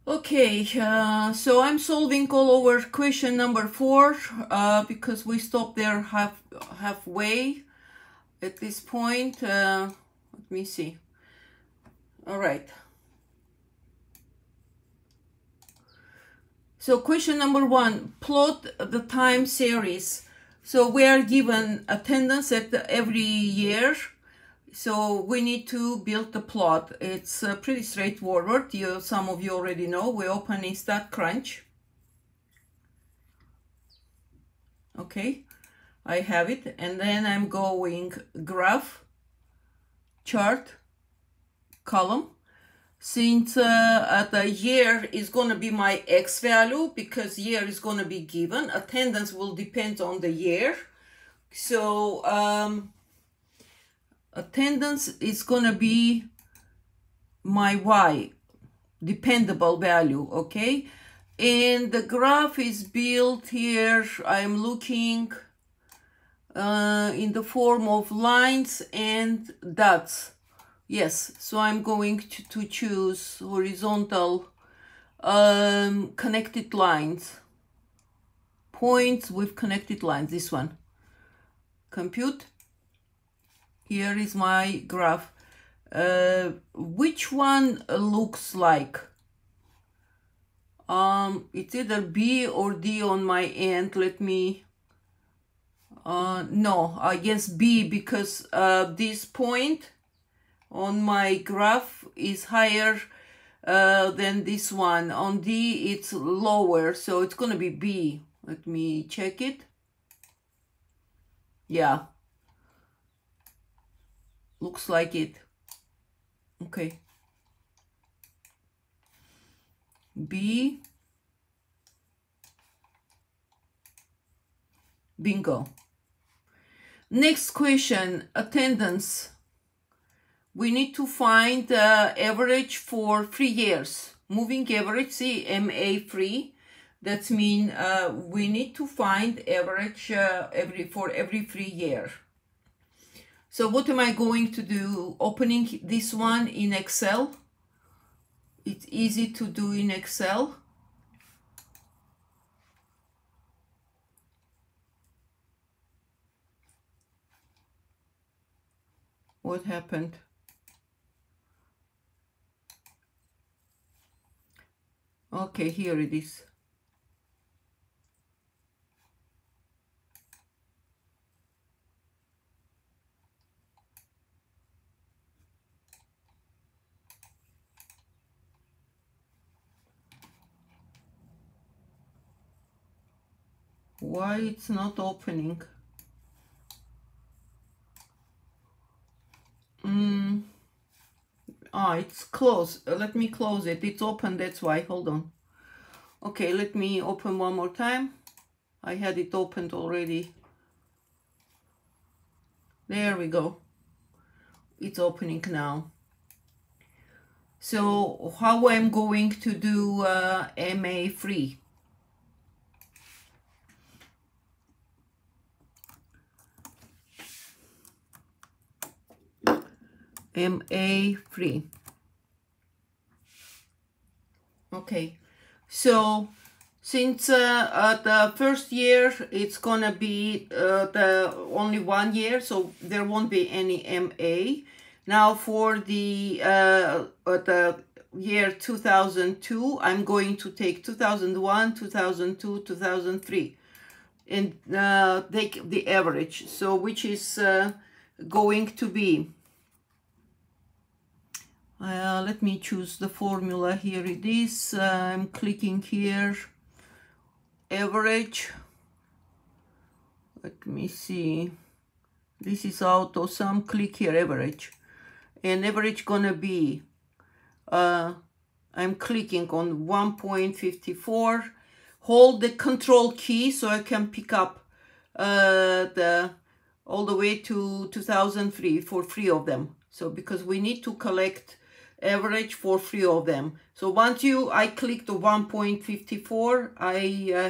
Okay, so I'm solving all over question number 4 because we stopped there halfway at this point. Let me see. All right. So question number 1, plot the time series. So we are given attendance at every year. So we need to build the plot. It's pretty straightforward. Some of you already know. We open in StatCrunch. Okay, I have it. And then I'm going graph, chart, column. Since the year is going to be my X value, because year is going to be given, attendance will depend on the year. So attendance is going to be my Y, dependable value, okay? And the graph is built here. I'm looking in the form of lines and dots. Yes, so I'm going to choose horizontal connected lines, points with connected lines, this one. Compute. Here is my graph. Which one looks like? It's either B or D on my end. Let me, no, I guess B, because this point on my graph is higher than this one. On D it's lower, so it's gonna be B. Let me check it. Yeah, looks like it. Okay, B, bingo. Next question, attendance. We need to find average for 3 years. Moving average, see, MA free. That means we need to find average for every 3 years. So what am I going to do? Opening this one in Excel. It's easy to do in Excel. What happened? Okay, here it is. Why it's not opening? It's closed. Let me close it. It's open, that's why. Hold on. Okay, let me open one more time. I had it opened already. There we go. It's opening now. So how I'm going to do MA free? MA free. Okay, so since the first year it's gonna be the only 1 year, so there won't be any MA. Now for the year 2002, I'm going to take 2001, 2002, 2003 and take the average. So which is going to be, let me choose the formula. Here it is. I'm clicking here, average. Let me see, this is auto sum. Click here, average, and average gonna be I'm clicking on 1.54. hold the control key so I can pick up all the way to 2003 for 3 of them. So because we need to collect average for 3 of them. So once I clicked the 1.54, I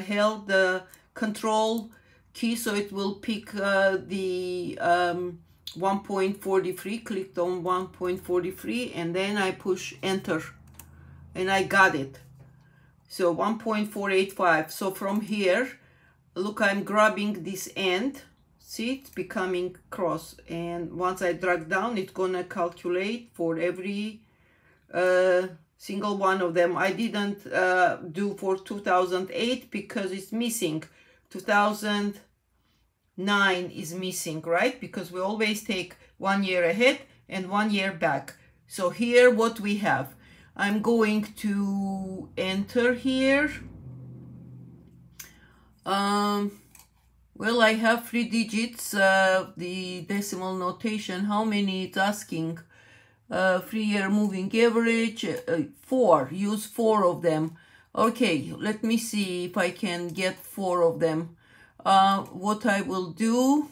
held the control key so it will pick the 1.43, clicked on 1.43, and then I push enter and I got it. So 1.485. So from here, look, I'm grabbing this end. See, it's becoming cross. And once I drag down, it's gonna calculate for every single one of them. I didn't do for 2008 because it's missing. 2009 is missing, right? Because we always take 1 year ahead and 1 year back. So here what we have, I'm going to enter here. Well, I have 3 digits, the decimal notation. How many it's asking? 3-year moving average, 4. Use 4 of them. Okay, let me see if I can get 4 of them. What I will do,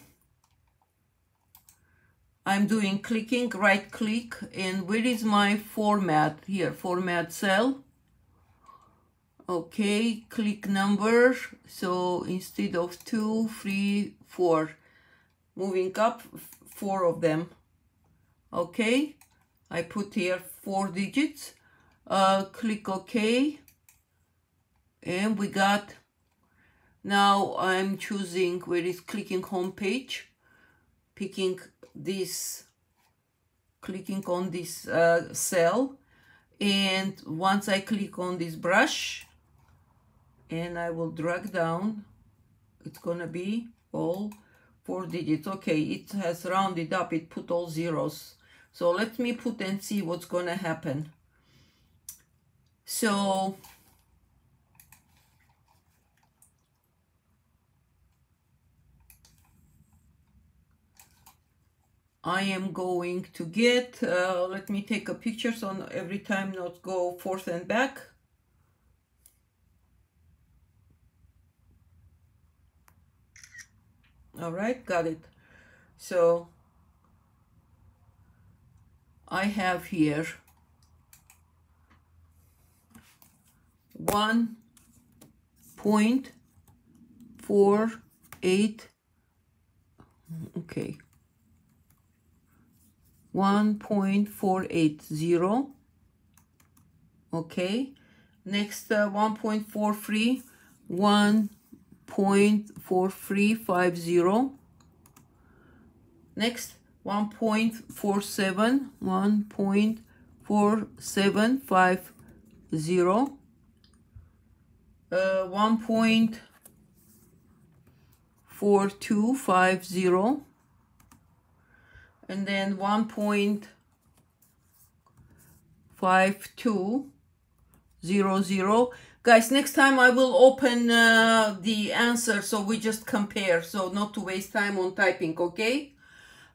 I'm doing clicking, right click, and where is my format? Here, format cell. Okay, click number. So instead of 2, 3, 4, moving up 4 of them. Okay, I put here 4 digits. Click OK, and we got. Now I'm choosing where is clicking home page, picking this, clicking on this cell, and once I click on this brush and I will drag down, it's gonna be all 4 digits. Okay, it has rounded up, it put all zeros. So let me put and see what's gonna happen. So I am going to get, let me take a picture so every time not go forth and back. All right, got it. So I have here 1.48, okay, 1.480, okay. Next 1.43, 1.4350. Next 1.47, 1.4750. 1.4250, and then 1.5200. Guys, next time I will open the answer so we just compare, so not to waste time on typing, okay?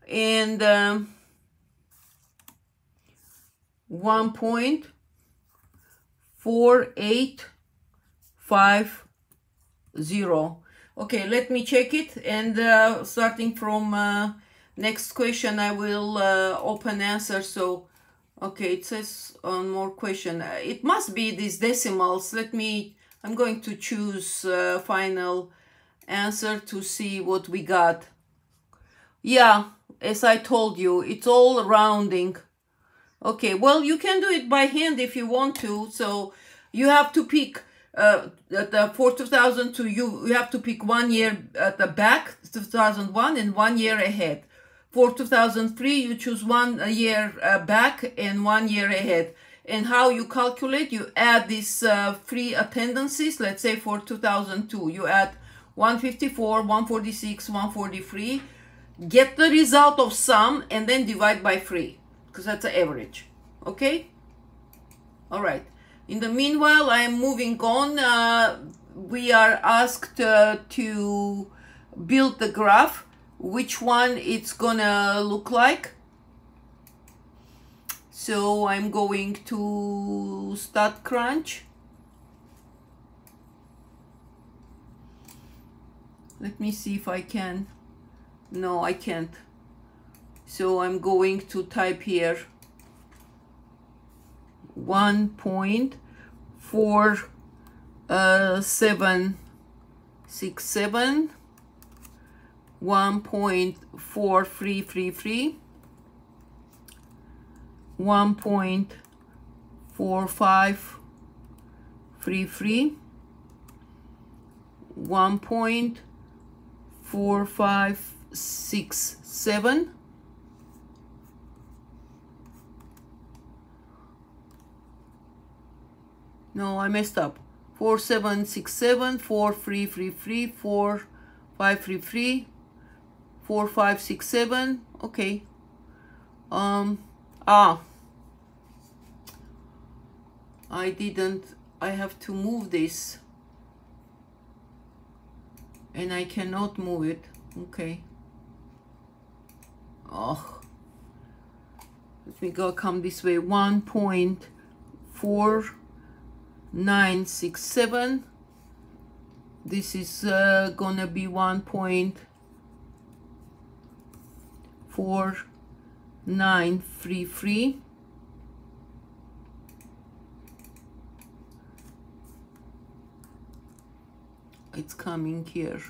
And 1.4850. Okay, let me check it, and starting from next question I will open answer. So okay, it says on more question, it must be these decimals. I'm going to choose final answer to see what we got. Yeah, as I told you, it's all rounding. Okay, well, you can do it by hand if you want to. So you have to pick for 2002, you have to pick 1 year at the back, 2001, and 1 year ahead. For 2003, you choose 1 year back and 1 year ahead. And how you calculate, you add these 3 attendances. Let's say for 2002, you add 154, 146, 143. Get the result of sum and then divide by 3, because that's the average. Okay? All right. In the meanwhile, I am moving on. We are asked to build the graph, which one it's gonna look like. So I'm going to StatCrunch. Let me see if I can. No, I can't. So I'm going to type here 1.4767, 1.4333, 1.4550, free 1.4567. No, I messed up. 4767, 4333, 4533, 4567. Okay. I have to move this, and I cannot move it. Okay. Oh, let me come this way. 1.4967. This is gonna be 1.4933. It's coming here,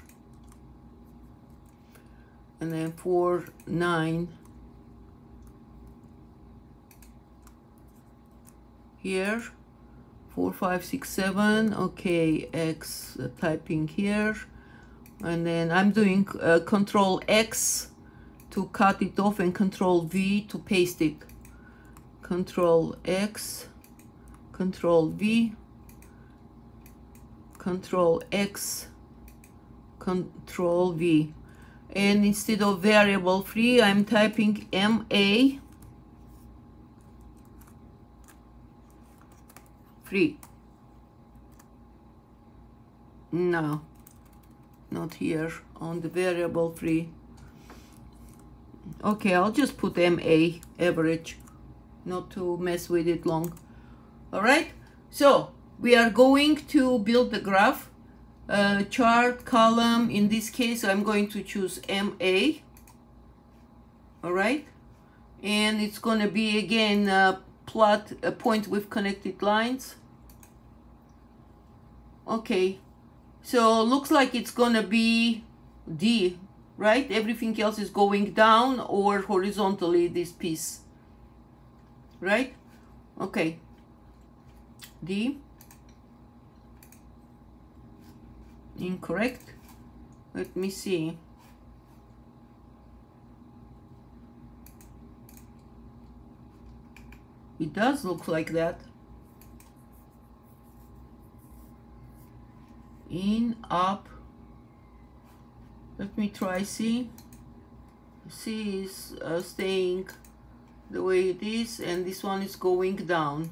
and then 49 here, 4567. Okay, X typing here, and then I'm doing Control X to cut it off and Control V to paste it. Control X, Control V, Control X, Control V, and instead of variable free, I'm typing MA free. No, not here on the variable free. Okay, I'll just put MA average, not to mess with it long. All right, so we are going to build the graph, chart, column. In this case, I'm going to choose MA. All right, and it's going to be again plot a point with connected lines. Okay, so looks like it's going to be D, right? Everything else is going down or horizontally, this piece, right? Okay, D. Incorrect. Let me see. It does look like that. In, up. Let me try C. C is staying the way it is, and this one is going down.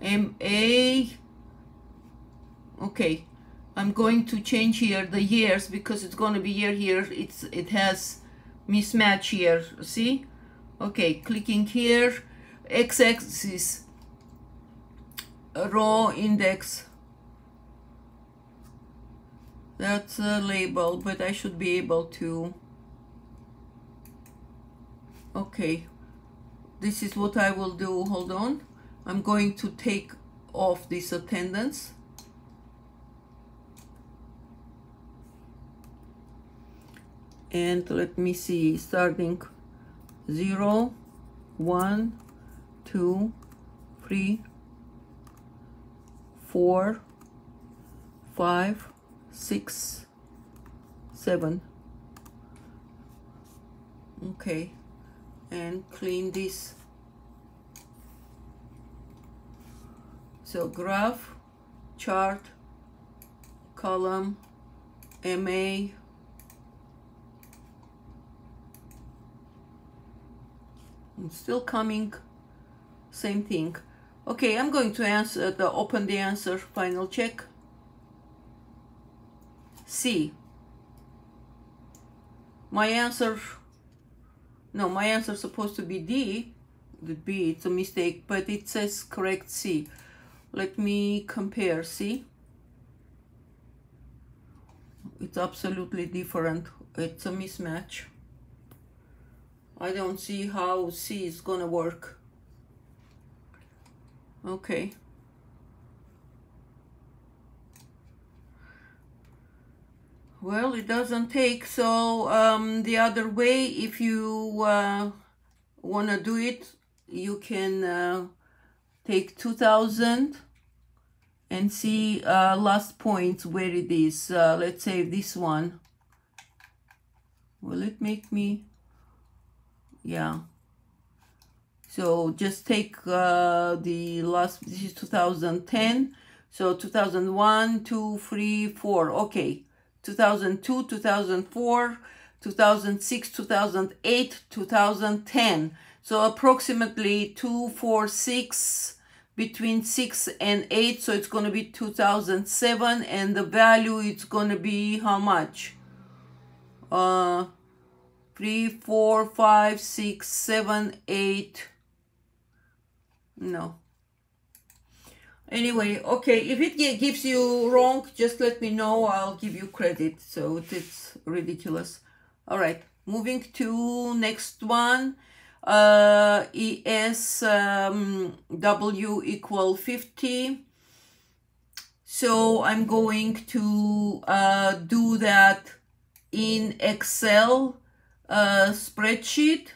MA. Okay, I'm going to change here the years because it's going to be here. It has mismatch here. See? Okay, clicking here. X-axis row index. That's a label, but I should be able to. Okay, this is what I will do. Hold on. I'm going to take off this attendance. And let me see, starting 0, 1, 2, 3, 4, 5, 6, 7. Okay, and clean this. So graph, chart, column, MA, it's still coming, same thing. Okay, I'm going to open the answer, final check. C. My answer is supposed to be D. The B, it's a mistake, but it says correct C. Let me compare. See, it's absolutely different. It's a mismatch. I don't see how C is gonna work. Okay. Well, it doesn't take. So the other way, if you want to do it, you can take 2000 and see last point where it is. Let's say this one. Will it make me? Yeah. So just take the last, this is 2010. So 2001, 2, 3, 4. Okay. 2002, 2004, 2006, 2008, 2010. So approximately 2, 4, 6, between 6 and 8. So it's going to be 2007. And the value is going to be how much? 3, 4, 5, 6, 7, 8. No. Anyway, okay, if it gives you wrong, just let me know. I'll give you credit. So it's ridiculous. All right, moving to next one. ESW equal 50. So I'm going to do that in Excel spreadsheet.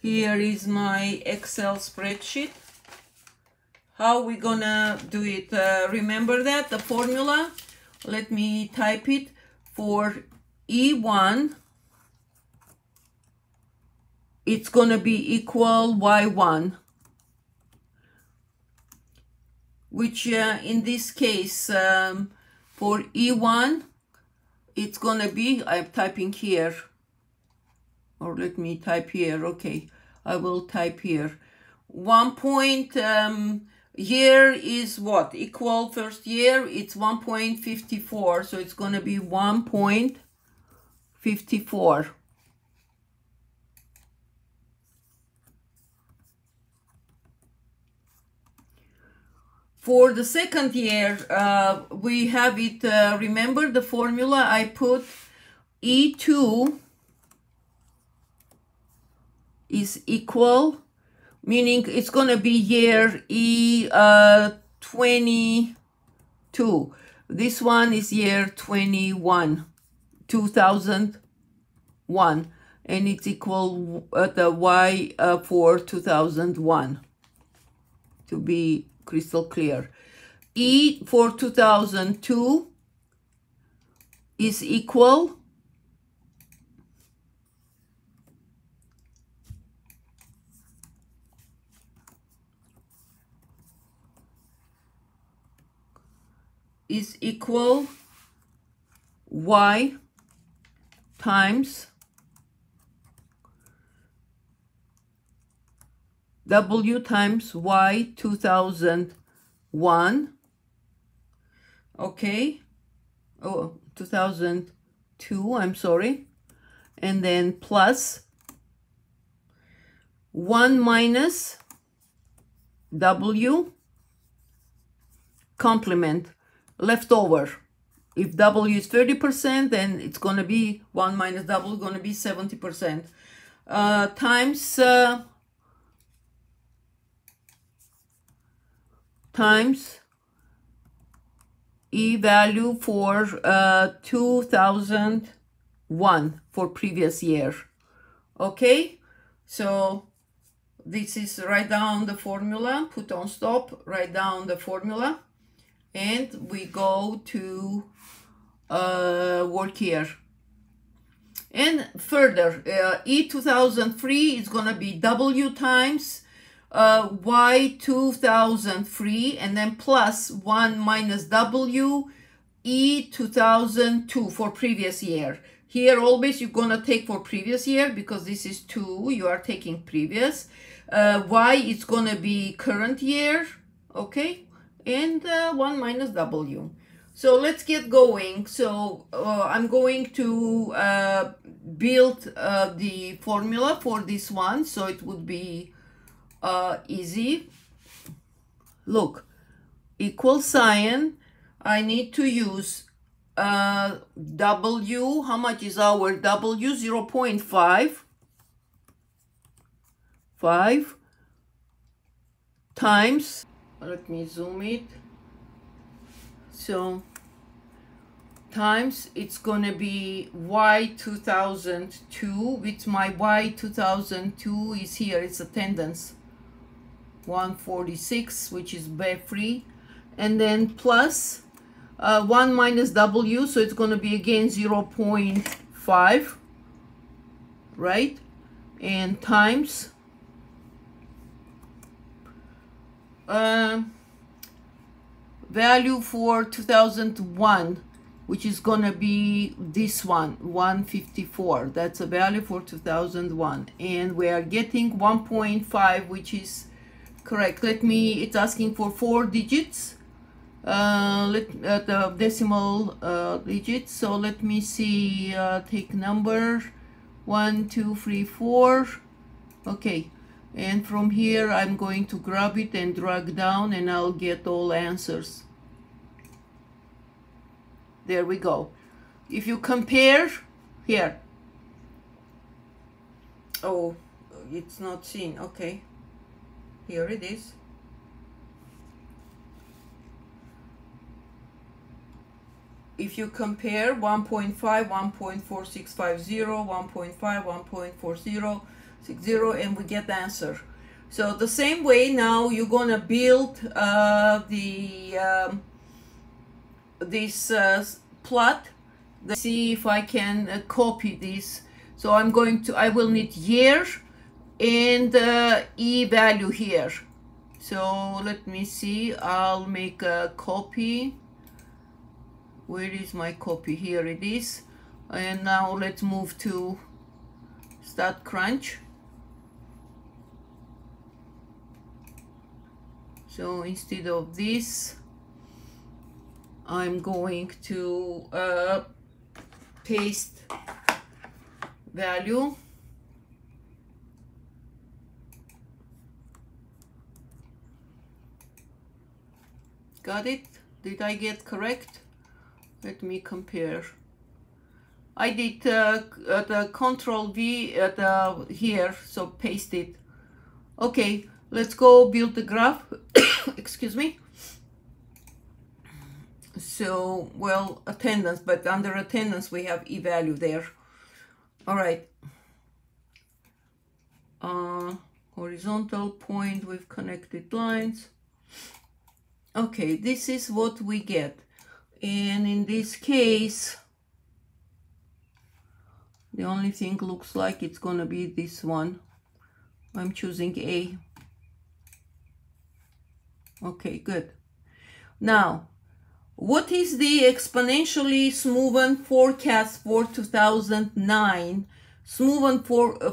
Here is my Excel spreadsheet. How we gonna do it? Remember that, the formula? Let me type it. For E1, it's gonna be equal Y1, which in this case, for E1, it's gonna be, I'm typing here, or let me type here. Okay, I will type here. 1 point, year is what? Equal first year, it's 1.54. So it's going to be 1.54. For the second year, we have it, remember the formula I put, E2 is equal, meaning it's going to be year E22. This one is year 21, 2001, and it's equal the Y for 2001, to be crystal clear. E for 2002 is equal Y times W times Y 2001. Okay. Oh, 2002, I'm sorry. And then plus 1 minus W complement leftover. If W is 30%, then it's going to be 1 minus W going to be 70%. Times E value for 2001 for previous year. Okay, so this is, write down the formula, put on stop, write down the formula, and we go to work here. And further, E 2003 is going to be W times Y 2003, and then plus 1 minus W E 2002 for previous year. Here always you're going to take for previous year because this is 2, you are taking previous. Y is going to be current year, okay, and 1 minus W. So let's get going. So I'm going to build the formula for this one, so it would be easy. Look, equal sign, I need to use W. How much is our W? 0.5 times, let me zoom it. So times it's gonna be y2002, with my y2002 is here, it's attendance 146, which is free, and then plus 1 minus w, so it's going to be again 0.5, right? And times value for 2001, which is going to be this one, 154. That's a value for 2001, and we are getting 1.5, which is correct. It's asking for 4 digits, the decimal digits. So let me see, take number 1, 2, 3, 4. Okay, and from here I'm going to grab it and drag down, and I'll get all answers. There we go. If you compare here, oh, it's not seen. Okay, here it is. If you compare 1.5, 1.4650, 1.5, 1.4060, and we get the answer. So the same way now you're gonna build this plot. Let's see if I can copy this. So I will need year and E value here. So let me see, I'll make a copy. Where is my copy? Here it is. And now let's move to StatCrunch. So instead of this, I'm going to paste value. Got it? Did I get correct? Let me compare. I did the Control V here, so paste it. Okay, let's go build the graph. Excuse me. So, well, attendance, but under attendance we have e-value there. All right. Horizontal point with connected lines. Okay, this is what we get. And in this case, the only thing looks like it's gonna be this one. I'm choosing A. Okay, good. Now, what is the exponentially smoothened forecast for 2009? Smoothened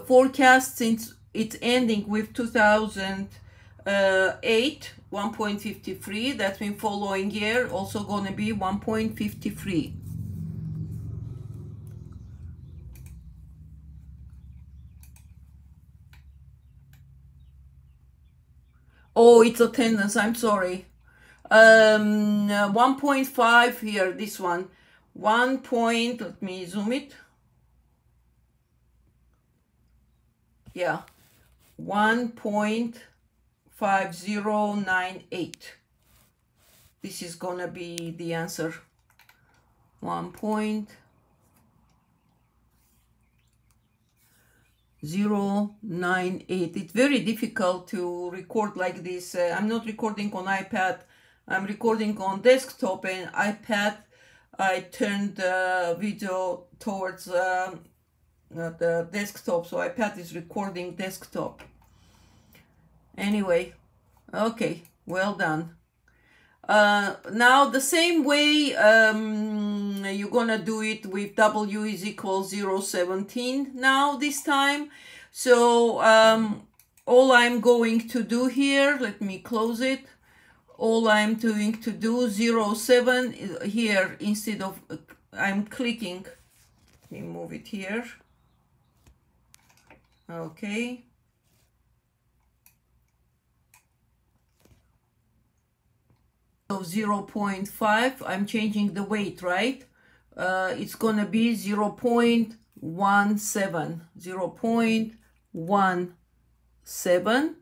forecast, since it's ending with 2008, 1.53. That's been following year, also going to be 1.53. Oh, it's attendance, I'm sorry. 1.5 here, this one. Let me zoom it. Yeah, 1.5098. This is gonna be the answer. 1.098. It's very difficult to record like this. I'm not recording on iPad. I'm recording on desktop, and iPad, I turned the video towards the desktop, so iPad is recording desktop. Anyway, okay, well done. Now the same way you're gonna do it with W is equal 0.17 now this time. So all I'm going to do here, let me close it. All I'm going to do 0.7 here, instead of I'm clicking. Let me move it here. Okay. So 0.5, I'm changing the weight, right? It's gonna be 0.17, 0.17,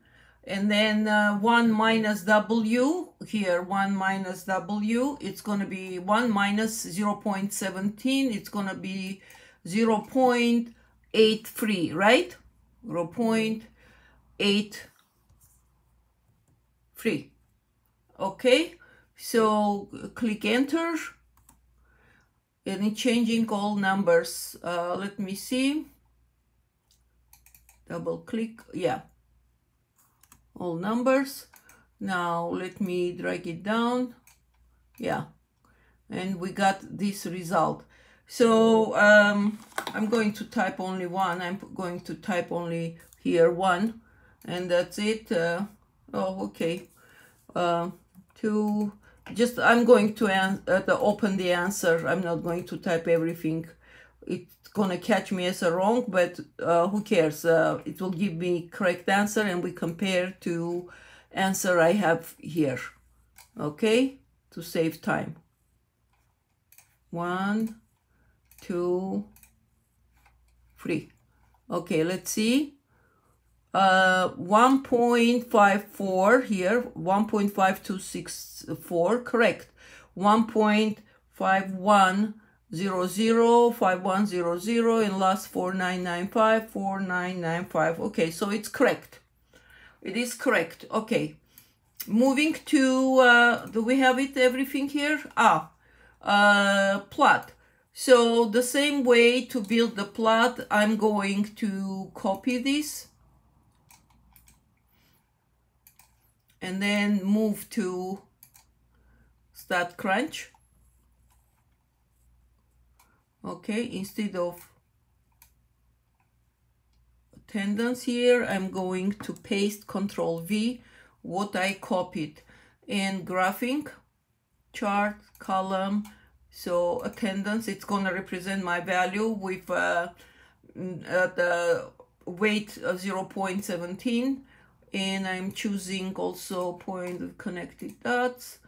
and then 1 minus W here, 1 minus W, it's going to be 1 minus 0.17, it's going to be 0.83, right? 0.83. Okay, so click enter, and it's changing all numbers. Let me see, double click, yeah, all numbers. Now let me drag it down, yeah, and we got this result. So I'm going to type only one. I'm going to type only here 1, and that's it. Oh, okay. Just I'm going to open the answer. I'm not going to type everything. It's gonna catch me as a wrong, but who cares? It will give me correct answer, and we compare to answer I have here. Okay, to save time. 1, 2, 3. Okay, let's see. 1.54 here, 1.5264, correct. 1.5100, 5100, and last 4995, 4995. Okay, so it's correct. It is correct. Okay, moving to, do we have it, everything here? Plot. So the same way to build the plot, I'm going to copy this and then move to StatCrunch. Okay, instead of attendance here, I'm going to paste Control V what I copied, and graphing, chart, column. So attendance, it's gonna represent my value with the weight of 0.17, and I'm choosing also point of connected dots.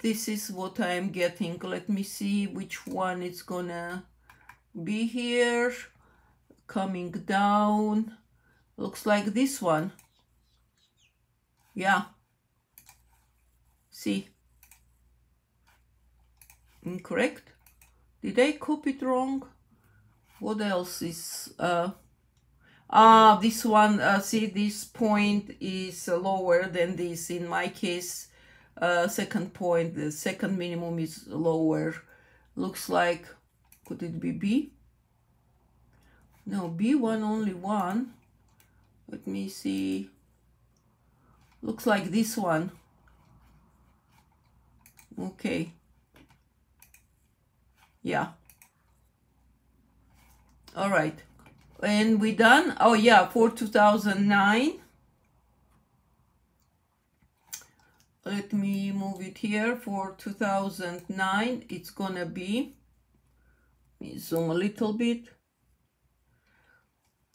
This is what I'm getting. Let me see which one it's gonna be here. Coming down, looks like this one. Yeah, see, incorrect. Did I copy it wrong? What else is this one? See, this point is lower than this. In my case, second point, the second minimum is lower. Looks like, could it be B? No, B1 only 1. Let me see. Looks like this one. Okay. Yeah. All right. And we done? Oh yeah, for 2009. Let me move it here. For 2009, it's gonna be, let me zoom a little bit.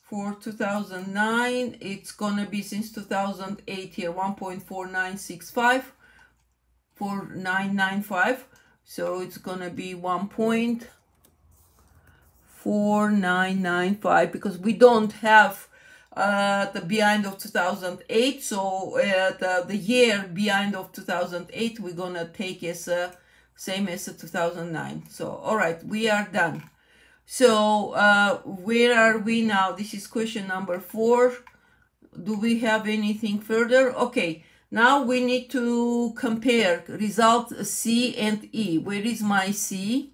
For 2009, it's gonna be since 2008 here, 1.4965, 4995. So it's gonna be 1.4995 because we don't have the behind of 2008. So the year behind of 2008, we're gonna take as same as 2009. So all right, we are done. So where are we now? This is question number 4. Do we have anything further? Okay, now we need to compare results C and E. Where is my C?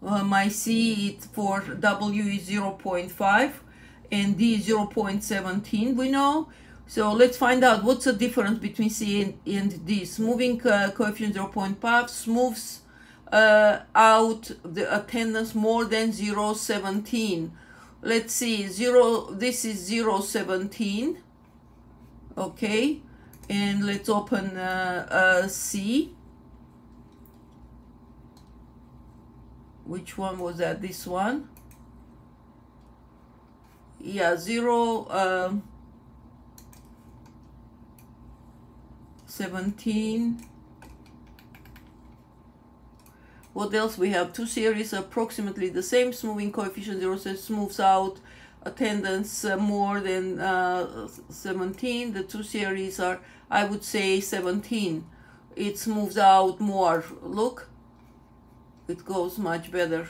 My C is for W is 0.5 and D is 0.17, we know. So let's find out what's the difference between C and D. Smoothing coefficient 0.5 smooths out the attendance more than 0.17. Let's see, this is 0.17. Okay, and let's open C. Which one was that? This one? Yeah, 0.17. What else we have? Two series approximately the same. Smoothing coefficient 0 smooths out attendance more than 17. The two series are, I would say, 17. It moves out more. Look, it goes much better.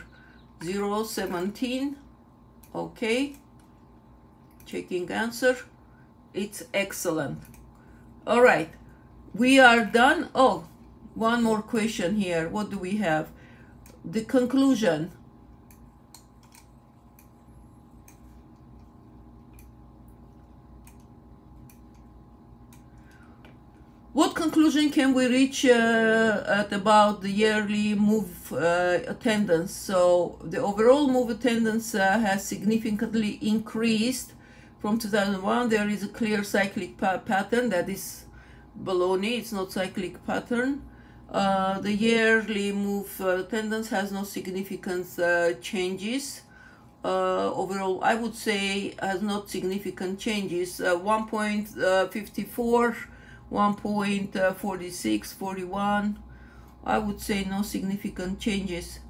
0, 17. Okay, checking answer. It's excellent. All right, we are done. Oh, one more question here. What do we have? The conclusion. What conclusion can we reach at about the yearly move attendance? So the overall move attendance has significantly increased from 2001. There is a clear cyclic pattern. That is baloney. It's not cyclic pattern. The yearly move attendance has no significant changes. Overall, I would say has not significant changes. 1.54. 1.46, 41. I would say no significant changes.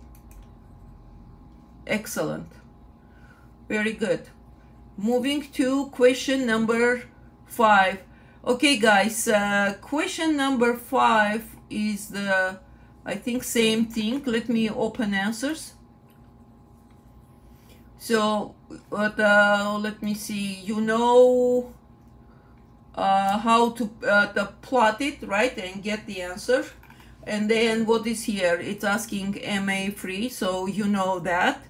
Excellent. Very good. Moving to question number 5. Okay, guys, question number 5 is the, I think, same thing. Let me open answers. So, let me see. You know how to plot it, right, and get the answer. And then what is here? It's asking MA free, so you know that.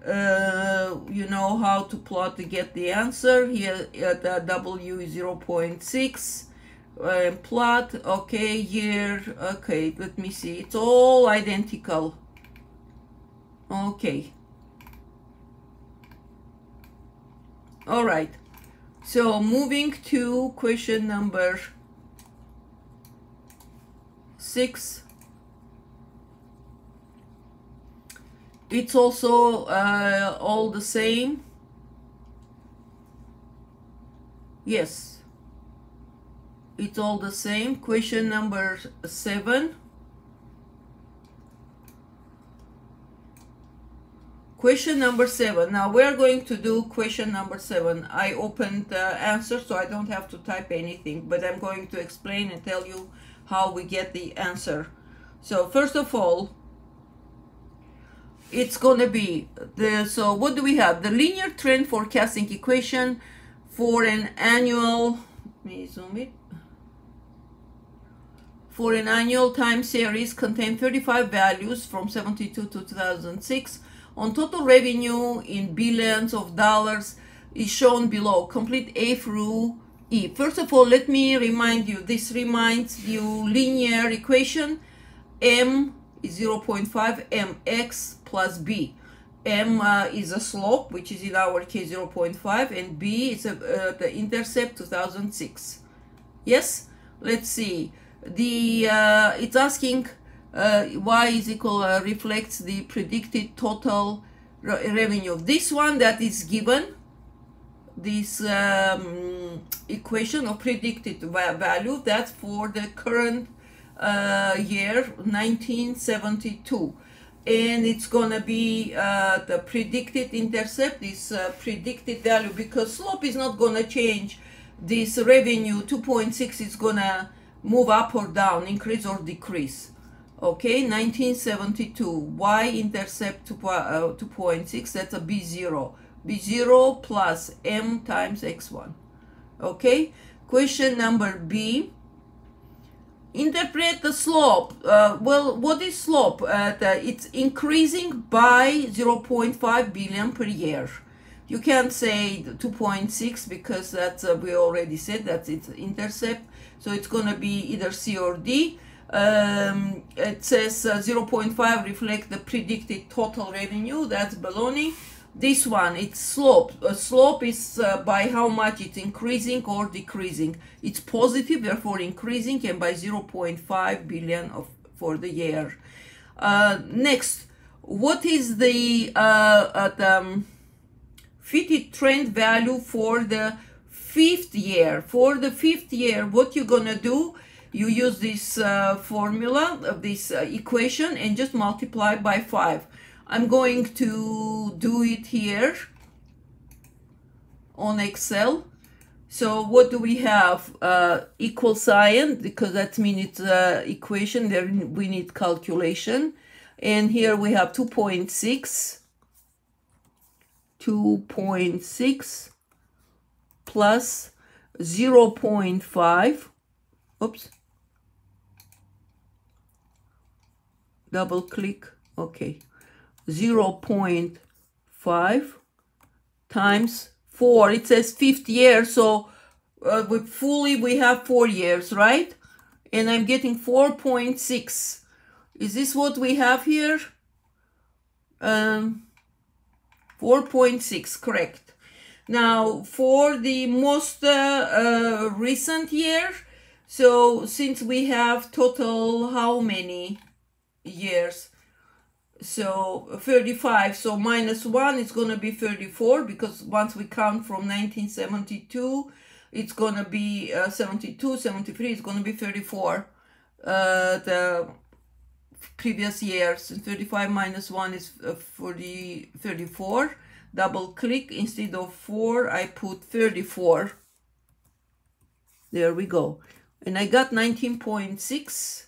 You know how to plot to get the answer. Here the W is 0.6. Plot, okay, year, okay, let me see. It's all identical. Okay. All right. So moving to question number 6. It's also all the same. Yes, it's all the same. Question number 7. Question number 7. Now we're going to do question number 7. I opened the answer so I don't have to type anything, but I'm going to explain and tell you how we get the answer. So first of all, it's going to be so what do we have? The linear trend forecasting equation for an annual, let me zoom it, for an annual time series contain 35 values from 72 to 2006 on total revenue in billions of dollars is shown below. Complete A through E. First of all, let me remind you, this reminds you linear equation. M is 0.5 mx plus b. M is a slope, which is in our case 0.5, and b is the intercept 2006. Yes, let's see. The it's asking y is equal reflects the predicted total revenue. This one that is given, this equation of predicted value, that's for the current year 1972, and it's gonna be the predicted intercept is predicted value, because slope is not gonna change. This revenue 2.6 is gonna move up or down, increase or decrease. Okay, 1972, y-intercept 2.6, that's a B0. B0 plus m times x1. Okay, question number B. Interpret the slope. Well, what is slope? It's increasing by 0.5 billion per year. You can't say 2.6 because that's we already said that's its intercept. So it's going to be either C or D. It says 0.5 reflect the predicted total revenue. That's baloney. This one, it's slope. Slope is by how much it's increasing or decreasing. It's positive, therefore increasing, and by 0.5 billion for the year. Next, what is the fitted trend value for the 5th year? For the 5th year, what you're gonna do, you use this formula of this equation and just multiply by 5. I'm going to do it here. on Excel. So what do we have? Equal sign, because that means it's equation. There we need calculation. And here we have 2.6 plus 0.5. Oops. Double click. Okay. 0.5 times 4. It says 5th year, so we have 4 years, right? And I'm getting 4.6. Is this what we have here? 4.6, correct. Now for the most recent year, so since we have total how many years? So 35, so minus 1 is going to be 34, because once we count from 1972, it's going to be 72, 73, it's going to be 34. The previous years, 35 minus 1 is 34. Double click, instead of 4, I put 34. There we go. And I got 19.6.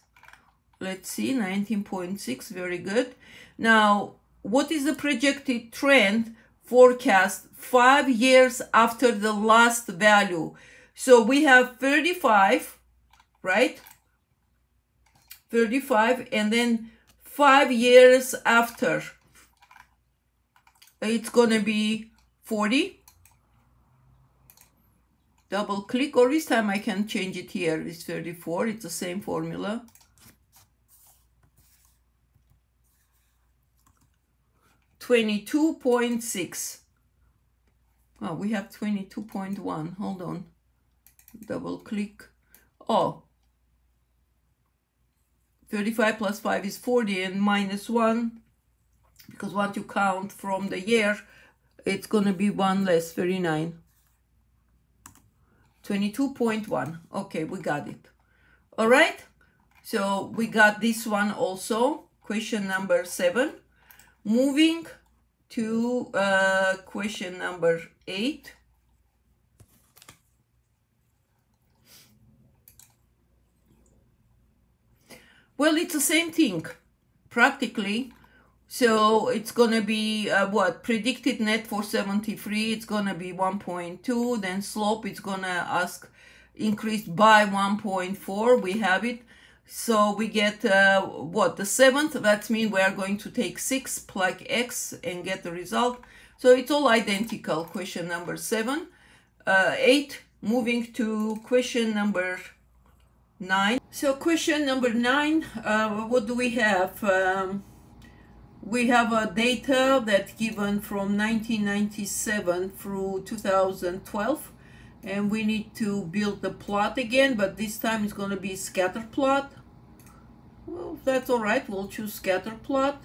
Let's see, 19.6, very good. Now, what is the projected trend forecast 5 years after the last value? So we have 35, right? 35, and then 5 years after, it's gonna be 40. Double click, or this time I can change it here. It's 34, it's the same formula. 22.6. Oh, we have 22.1. Hold on. Double click. Oh, 35 plus 5 is 40, and minus 1, because once you count from the year, it's going to be 1 less, 39. 22.1. Okay, we got it. All right. So we got this one also. Question number 7. Moving to question number 8. Well, it's the same thing, practically. So it's going to be what? Predicted net for 73, it's going to be 1.2. Then slope, it's going to ask increased by 1.4. We have it. So we get what? The 7th. That means we are going to take 6, plug X, and get the result. So it's all identical. Question number 7. 8. Moving to question number 9. So question number 9, what do we have? We have a data that's given from 1997 through 2012, and we need to build the plot again, but this time it's going to be scatter plot. Well, that's all right, we'll choose scatter plot.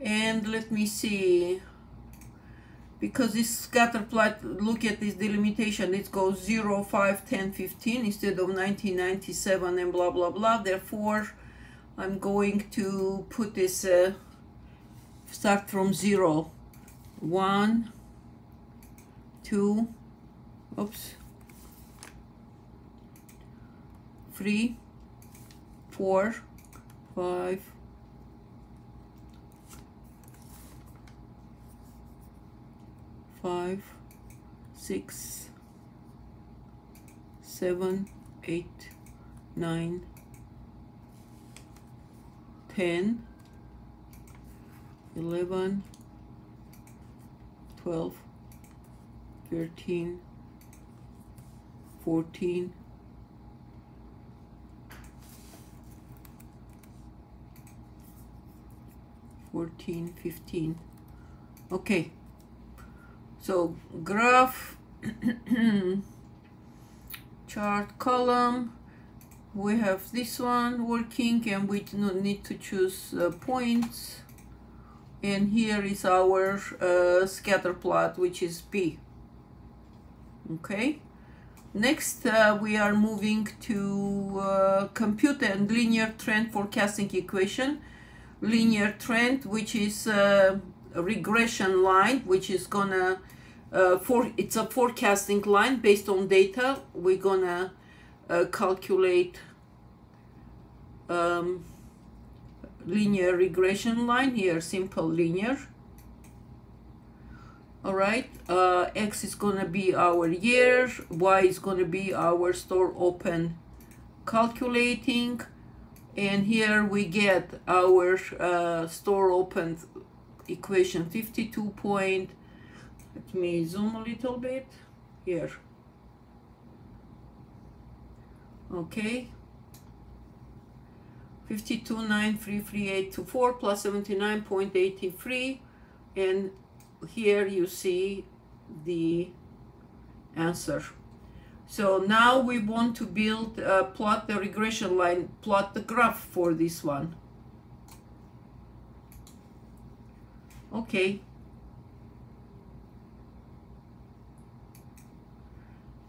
And let me see, because this scatter plot, look at this delimitation, it goes 0, 5, 10, 15 instead of 1997 and blah blah blah. Therefore I'm going to put this start from 0, 1, 2, oops, 3, 4, 5, 5, 6, 7, 8, 9, 10, 11, 12, 13, 14, 15. Okay, so graph, chart column, we have this one working, and we need to choose points. And here is our scatter plot, which is P. Okay. Next, we are moving to compute and linear trend forecasting equation. Linear trend, which is a regression line, which is gonna it's a forecasting line based on data. We're gonna calculate linear regression line here, simple linear. All right, X is gonna be our year, Y is gonna be our store open calculating, and here we get our store open equation 52 point. Let me zoom a little bit here. Okay, 52,933,824 plus 79.83, and here you see the answer. So now we want to build, plot the regression line, plot the graph for this one. Okay.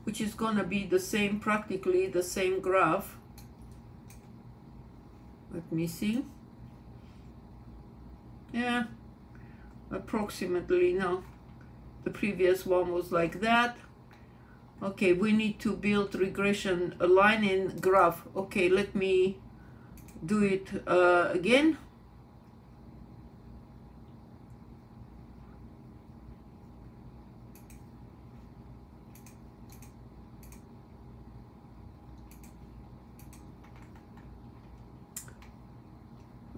Which is gonna be the same, practically the same graph. Let me see. Yeah, approximately, no. The previous one was like that. Okay, we need to build regression, a line and graph. Okay, let me do it again.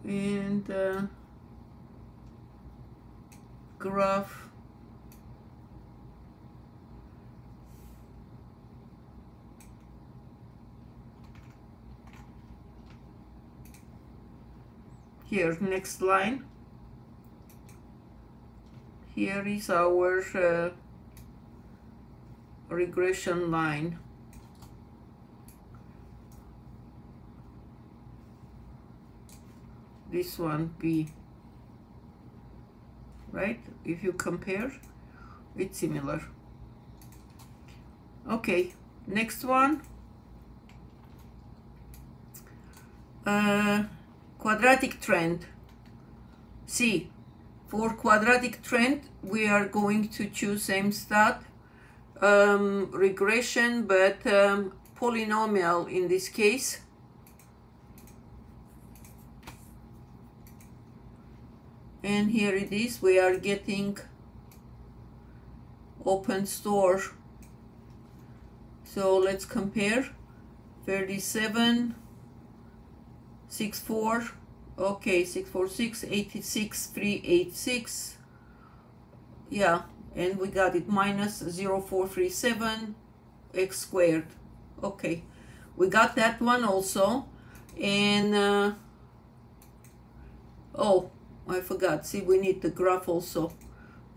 And graph. Here, next line. Here is our regression line. This one B, right? If you compare, it's similar. Okay, next one. Quadratic trend. C. For quadratic trend, we are going to choose same stat, regression, but polynomial in this case. And here it is, we are getting open store. So let's compare. 37, 64, okay, 646, 86, 386. Yeah, and we got it minus 0437 x squared. Okay, we got that one also. And oh, I forgot. See, we need the graph also.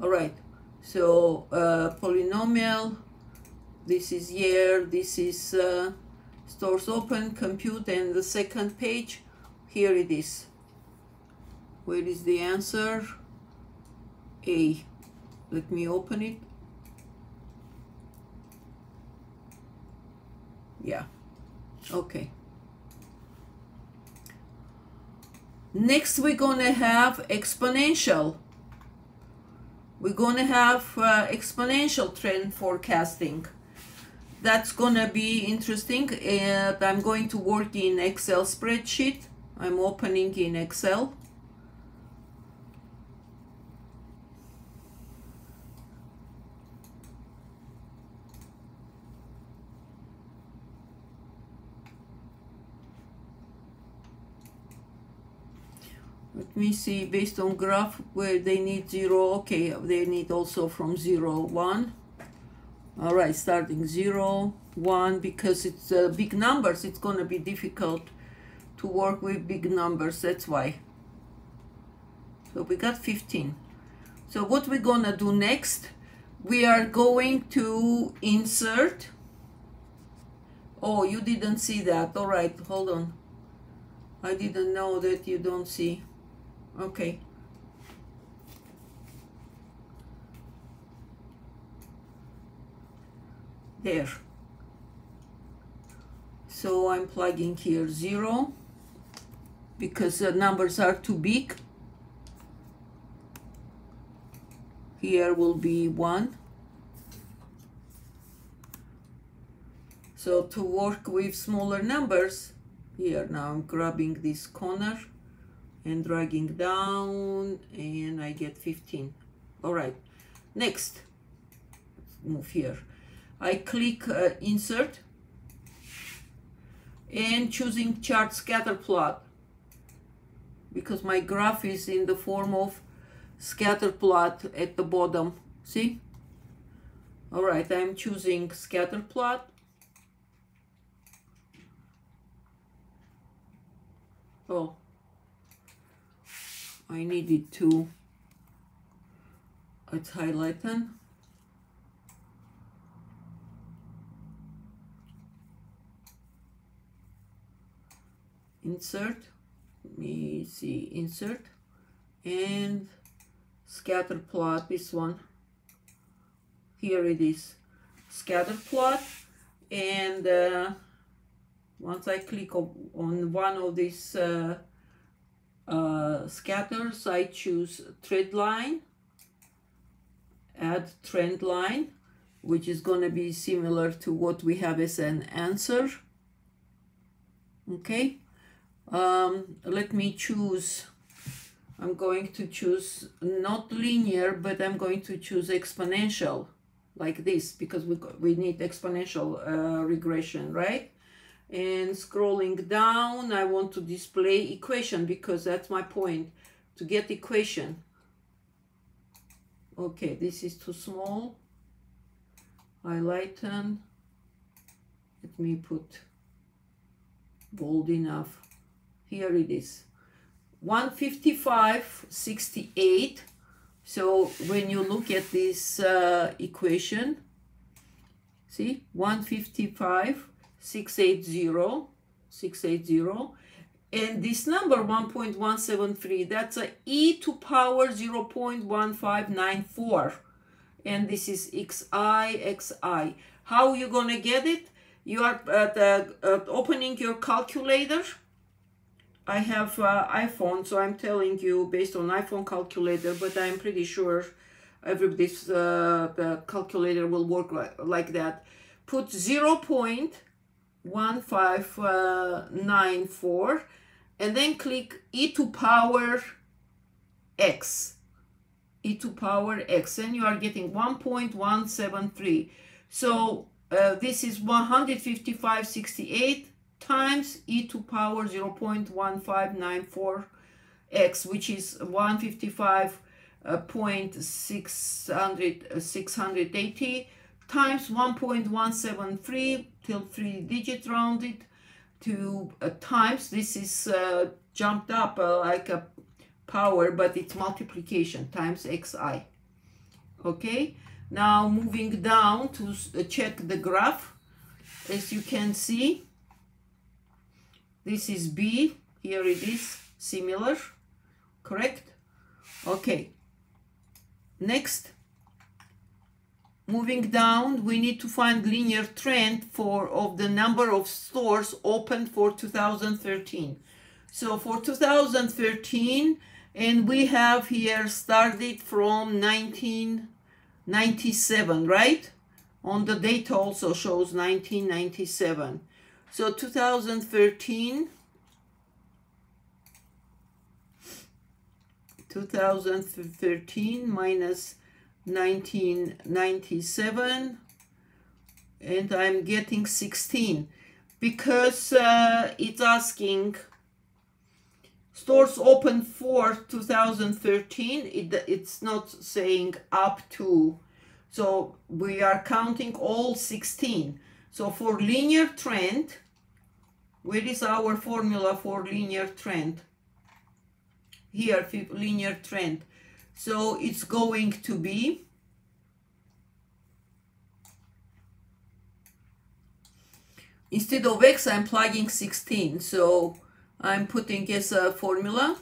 All right. So polynomial. This is year. This is stores open, compute, and the second page. Here it is. Where is the answer? A. Let me open it. Yeah. Okay. Next, we're gonna have exponential. We're gonna have exponential trend forecasting. That's gonna be interesting. And I'm going to work in Excel spreadsheet. I'm opening in Excel. Let me see, based on graph where they need 0, okay, they need also from 0, 1. All right, starting 0, 1, because it's big numbers, it's gonna be difficult to work with big numbers, that's why. So we got 15. So what we're gonna do next, we are going to insert. Oh, you didn't see that, all right, hold on. I didn't know that you don't see. Okay. There. So I'm plugging here 0 because the numbers are too big. Here will be 1. So to work with smaller numbers, here now I'm grabbing this corner and dragging down, and I get 15. All right, next, move here. I click insert and choosing chart scatter plot, because my graph is in the form of scatter plot at the bottom. See? All right, I'm choosing scatter plot. Oh, I needed to, it's highlighted. Insert, let me see, insert, and scatter plot, this one. Here it is, scatter plot, and once I click on one of these scatters, I choose trend line, add trend line, which is going to be similar to what we have as an answer. Okay, let me choose, I'm going to choose not linear, but I'm going to choose exponential, like this, because we need exponential regression, right? And scrolling down, I want to display equation, because that's my point, to get equation. Okay, this is too small. Highlighten. Let me put bold enough. Here it is. 155.68. So when you look at this equation, see, 155.680, and this number 1.173, that's a e to power 0.1594, and this is xi. How you gonna get it? You are opening your calculator. I have iPhone, so I'm telling you based on iPhone calculator, but I'm pretty sure everybody's the calculator will work like that. Put 0.1594 and then click e to power x. E to power x, and you are getting 1.173. So this is 155.68 times e to power 0.1594 x, which is 155.680 times 1.173 till 3-digit rounded to times, this is jumped up like a power, but it's multiplication, times xi. Okay, now moving down to check the graph. As you can see, this is B, here it is, similar, correct? Okay, next, moving down, we need to find linear trend of the number of stores opened for 2013. So for 2013, and we have here started from 1997, right? On the data also shows 1997. So 2013 minus 1997, and I'm getting 16, because it's asking stores open for 2013. It's not saying up to, so we are counting all 16. So for linear trend, where is our formula for linear trend? Here, linear trend. So it's going to be instead of x, I'm plugging 16. So I'm putting as a formula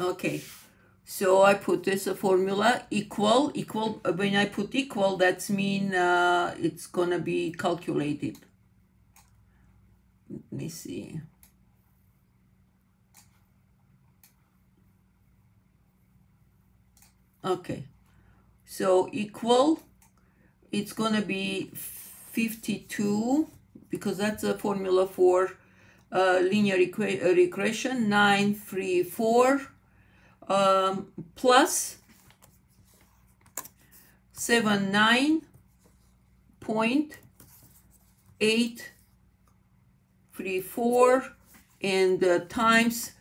okay. So I put this a formula equal. When I put equal, that's mean it's gonna be calculated. Let me see. Okay, so equal, it's gonna be 52, because that's a formula for linear regression. 934 plus 79.834 and times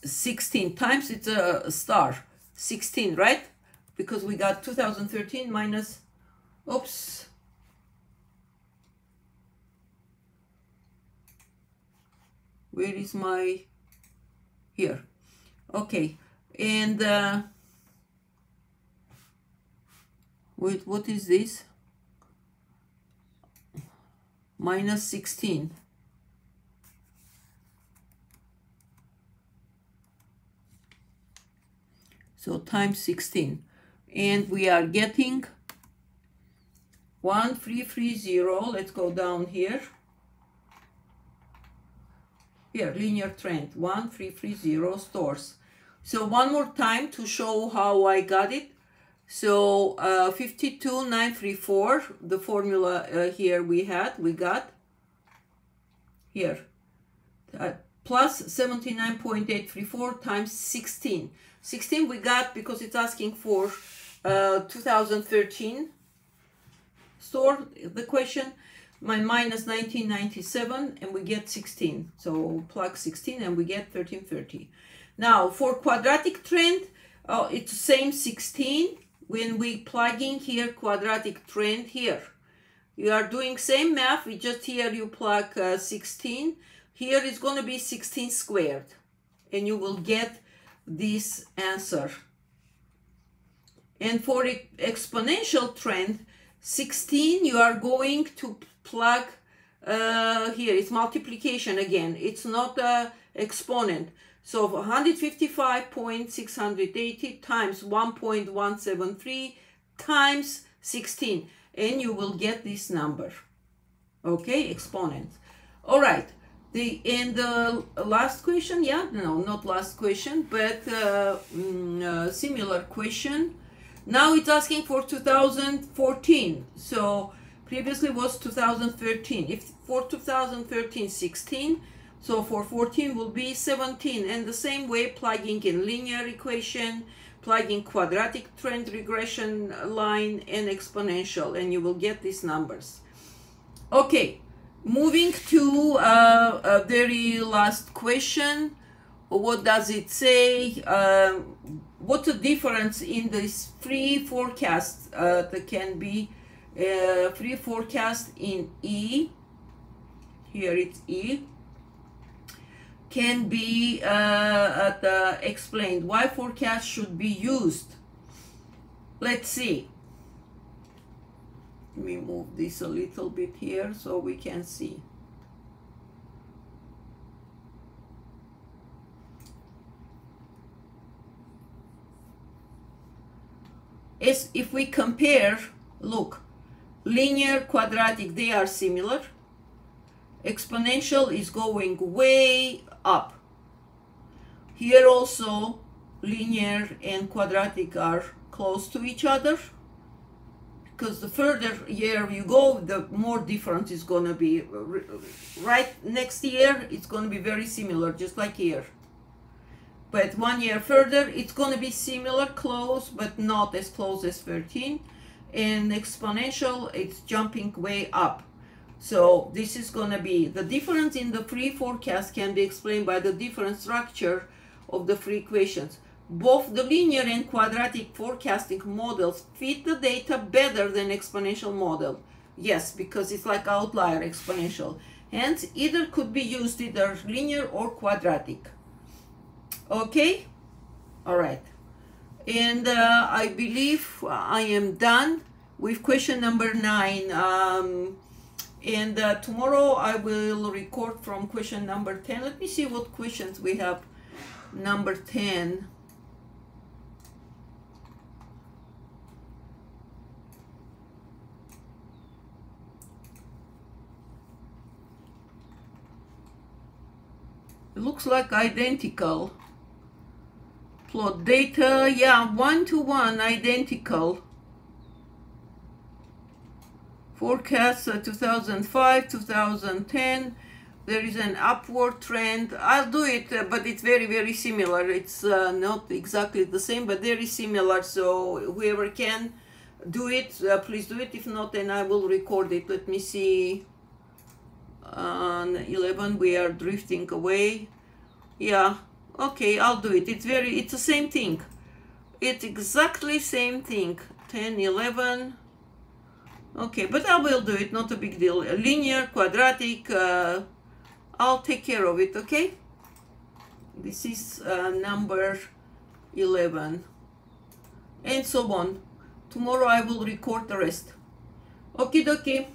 16 times, it's a star 16, right? Because we got 2013 minus, oops, where is my, here, okay, and wait, what is this? Minus 16. So times 16. And we are getting 1330. Let's go down here. Here, linear trend, 1330 stores. So one more time to show how I got it. So 52934, the formula here we got here, plus 79.834 times 16. 16 we got because it's asking for 2013 store, the question, minus 1997, and we get 16. So plug 16 and we get 1330. Now for quadratic trend, it's the same 16. When we plug in here quadratic trend here, you are doing same math, we just here you plug 16. Here is going to be 16 squared, and you will get this answer. And for exponential trend, 16, you are going to plug here, it's multiplication again, it's not exponent. So 155.680 times 1.173 times 16, and you will get this number. Okay, exponent. All right. The last question, yeah, no, not last question, but similar question. Now it's asking for 2014. So previously was 2013. If for 2013, 16. So for 14 will be 17. And the same way, plugging in linear equation, plugging quadratic trend regression line and exponential, and you will get these numbers. Okay, moving to a very last question. What does it say? What's the difference in this free forecast? There can be free forecast in E. Here it's E. Can be explained. Why forecast should be used? Let's see. Let me move this a little bit here so we can see. As if we compare, look, linear, quadratic, they are similar. Exponential is going way up. Here also, linear and quadratic are close to each other, because the further year you go, the more difference is going to be. Right next year, it's going to be very similar, just like here. But 1 year further, it's going to be similar, close, but not as close as 13. And exponential, it's jumping way up. So this is going to be, the difference in the free forecast can be explained by the different structure of the free equations. Both the linear and quadratic forecasting models fit the data better than exponential model. Yes, because it's like outlier exponential. Hence, either could be used, either linear or quadratic. Okay? All right. And I believe I am done with question number 9. And tomorrow I will record from question number 10. Let me see what questions we have. Number 10. It looks like identical. plot data. Yeah, 1-to-1 identical. Forecast 2005, 2010. There is an upward trend. I'll do it, but it's very, very similar. It's not exactly the same, but very similar. So whoever can do it, please do it. If not, then I will record it. Let me see. On 11, we are drifting away. Yeah, okay, I'll do it. It's the same thing. It's exactly same thing. 10, 11. Okay, but I will do it. Not a big deal. Linear, quadratic. I'll take care of it, okay? This is number 11. And so on. Tomorrow I will record the rest. Okie dokie.